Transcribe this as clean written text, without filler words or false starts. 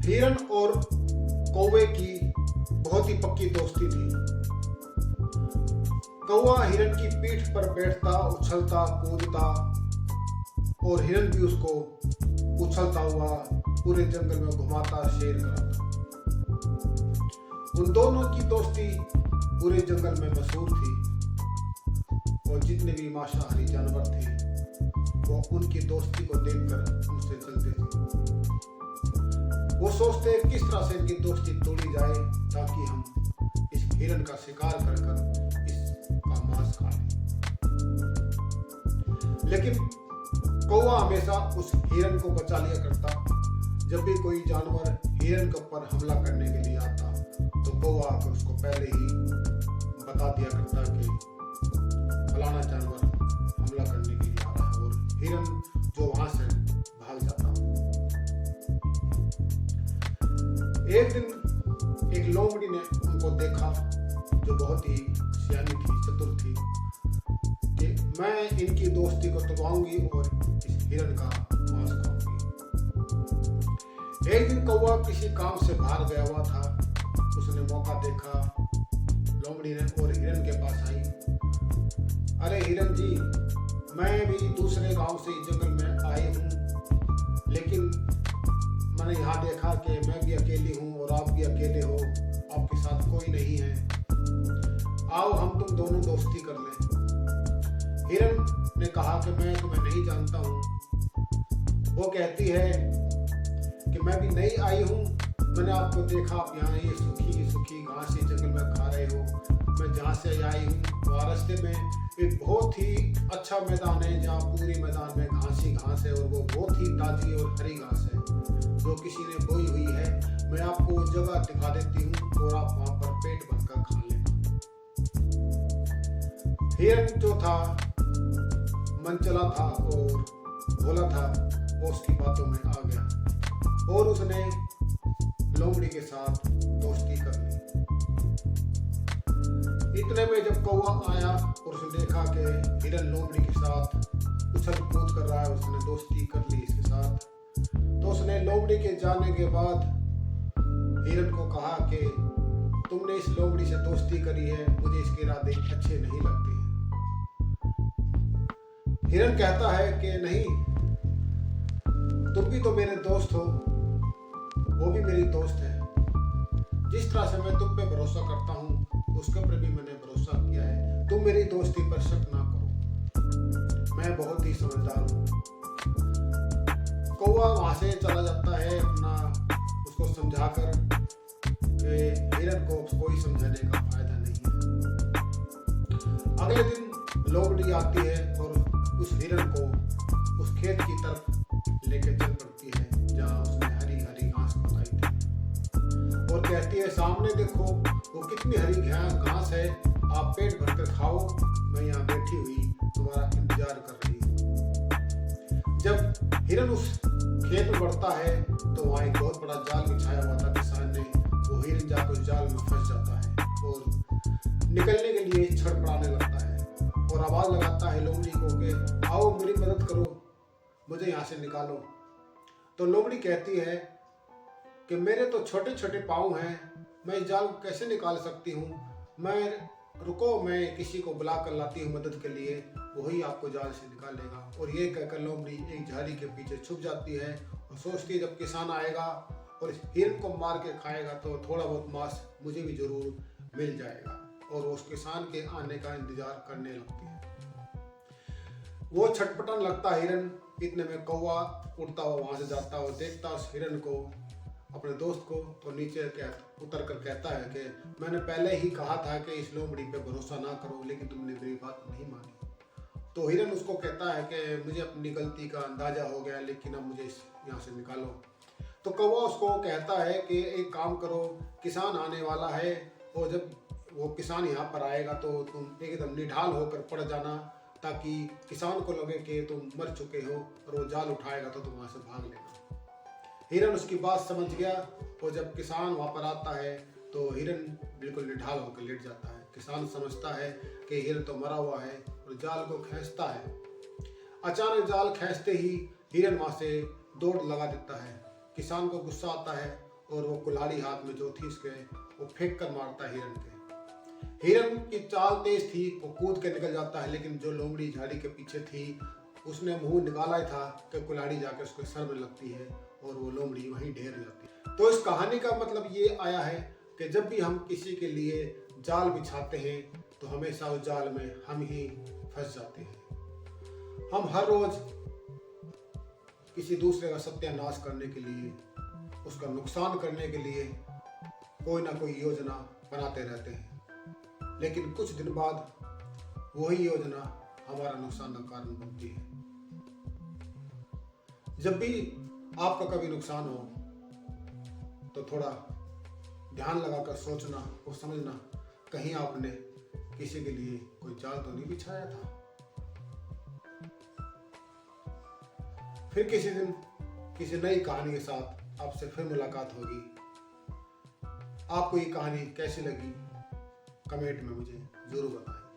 हिरन और कौवे की बहुत ही पक्की दोस्ती थी। कौवा हिरन की पीठ पर बैठता, उछलता कूदता और हिरन भी उसको उछलता हुआ पूरे जंगल में घुमाता, शेर कराता। उन दोनों की दोस्ती पूरे जंगल में मशहूर थी और जितने भी मांसाहारी जानवर थे वो उनकी दोस्ती को देखकर उनसे जलते थे। वो सोचते किस तरह से इनकी दोस्ती तोड़ी जाए ताकि हम इस हिरन का शिकार कर इसका मांस खा लें। लेकिन कौवा हमेशा उस हिरन को बचा लिया करता। जब भी कोई जानवर हिरन के ऊपर हमला करने के लिए आता तो कौवा आकर उसको पहले ही बता दिया करता कि फलाना जानवर हमला करने के लिए आ रहा है, और हिरन जो वहां से भाग जाता। एक दिन एक लोमड़ी ने उनको देखा, जो बहुत ही सियानी थी, चतुर थी, कि मैं इनकी दोस्ती को तोड़वाऊंगी और इस हिरन का मांस खाऊंगी। एक दिन कौवा किसी काम से बाहर गया हुआ था। उसने मौका देखा, लोमड़ी ने और हिरन के पास आई। अरे हिरन जी, मैं भी दूसरे गांव से इस जंगल में आई हूँ, लेकिन मैंने यहाँ देखा कि मैं भी अकेली हूँ और आप भी अकेले हो, आपके साथ कोई नहीं है। आओ हम तुम दोनों दोस्ती कर लें। हिरन ने कहा कि मैं तुम्हें नहीं जानता हूँ। वो कहती है कि मैं भी नई आई हूँ, मैंने आपको देखा, आप यहाँ ये सूखी सूखी घास इस जंगल में खा रहे हो। मैं जहाँ से आई हूँ वहाँ रास्ते में एक बहुत ही अच्छा मैदान है, जहाँ पूरी मैदान में घास ही घास है और वो बहुत ही ताजी और हरी घास है जो किसी ने बोई हुई है। मैं आपको वो जगह दिखा देती हूँ और आप वहाँ पर पेट भरकर खा लेना। हिरन जो था मनचला था और भोला था, वो उसकी बातों में आ गया और उसने लोमड़ी के साथ दोस्ती कर ली। इतने में जब कौवा आया और उसने देखा कि हिरन लोमड़ी के साथ उछल कूद कर रहा है, उसने दोस्ती कर ली इसके साथ, तो उसने लोमड़ी के जाने के बाद हिरन को कहा कि तुमने इस लोमड़ी से दोस्ती करी है, मुझे इसके इरादे अच्छे नहीं लगते हैं। हिरन कहता है कि नहीं, तुम भी तो मेरे दोस्त हो, वो भी मेरी दोस्त है। जिस तरह से मैं तुम पे भरोसा करता हूँ उसके ऊपर भी मैंने भरोसा किया है। तुम मेरी दोस्ती पर शक ना करो, मैं बहुत ही समझदार हूँ। कौवा वहां से चला जाता है अपना, उसको समझाकर कि हिरन को कोई समझाने का फायदा नहीं है। अगले दिन लोमड़ी आती है और उस हिरन को उस खेत की तरफ लेके चल पड़ती है जहाँ उसने हरी हरी घास पकाई थी और कहती है, सामने देखो वो कितनी हरी घास है, आप पेट भरकर खाओ, मैं यहाँ बैठी हुई तुम्हारा इंतजार कर रही हूँ। जब हिरन उस खेत में बढ़ता है तो वहाँ एक बहुत बड़ा जाल बिछाया हुआ था किसान ने। वो हिरन जाकर उस जाल में फंस जाता है और निकलने के लिए छड़पड़ाने लगता है और आवाज लगाता है लोमड़ी को कि आओ मेरी मदद करो, मुझे यहाँ से निकालो। तो लोमड़ी कहती है कि मेरे तो छोटे छोटे पाँव हैं, मैं इस जाल को कैसे निकाल सकती हूँ। रुको, मैं किसी को बुला कर लाती हूँ मदद के लिए, वही आपको जाल से निकालेगा। और ये कहकर लोमड़ी एक झाड़ी के पीछे छुप जाती है और सोचती है जब किसान आएगा और इस हिरन को मार के खाएगा तो थोड़ा बहुत मांस मुझे भी जरूर मिल जाएगा, और उस किसान के आने का इंतजार करने लगती है। वो छटपटन लगता हिरन। इतने में कौवा उड़ता हुआ वहां से जाता और देखता उस हिरन को, अपने दोस्त को, तो नीचे उतर कर कहता है कि मैंने पहले ही कहा था कि इस लोमड़ी पे भरोसा ना करो, लेकिन तुमने मेरी बात नहीं मानी। तो हिरन उसको कहता है कि मुझे अपनी गलती का अंदाजा हो गया, लेकिन अब मुझे यहाँ से निकालो। तो कौवा उसको कहता है कि एक काम करो, किसान आने वाला है और जब वो किसान यहाँ पर आएगा तो तुम एकदम निढाल होकर पड़ जाना, ताकि किसान को लगे कि तुम मर चुके हो, और वो जाल उठाएगा तो तुम वहाँ से भाग लेना। हिरन उसकी बात समझ गया और जब किसान वहाँ पर आता है तो हिरन बिल्कुल निढाल होकर लेट जाता है। किसान समझता है कि हिरन तो मरा हुआ है और जाल को खींचता है। अचानक जाल खींचते ही हिरन वहाँ से दौड़ लगा देता है। किसान को गुस्सा आता है और वो कुल्हाड़ी हाथ में जो थी उसके वो फेंक कर मारता है हिरन के। हिरन की चाल तेज थी, वो कूद के निकल जाता है, लेकिन जो लोमड़ी झाड़ी के पीछे थी उसने मुंह निकाला ही था कि कुल्हाड़ी जाके उसके सर में लगती है और वो लोमड़ी वहीं ढेर हो जाती है। तो इस कहानी का मतलब ये आया है कि जब भी हम किसी के लिए जाल बिछाते हैं तो हमेशा उस जाल में हम ही फंस जाते हैं। हम हर रोज किसी दूसरे का सत्यानाश करने के लिए, उसका नुकसान करने के लिए कोई ना कोई योजना बनाते रहते हैं, लेकिन कुछ दिन बाद वही योजना हमारा नुकसान का कारण बनती है। जब भी आपका कभी नुकसान हो तो थोड़ा ध्यान लगाकर सोचना और समझना, कहीं आपने किसी के लिए कोई जाल तो नहीं बिछाया था। फिर किसी दिन किसी नई कहानी के साथ आपसे फिर मुलाकात होगी। आपको ये कहानी कैसी लगी कमेंट में मुझे जरूर बताएं।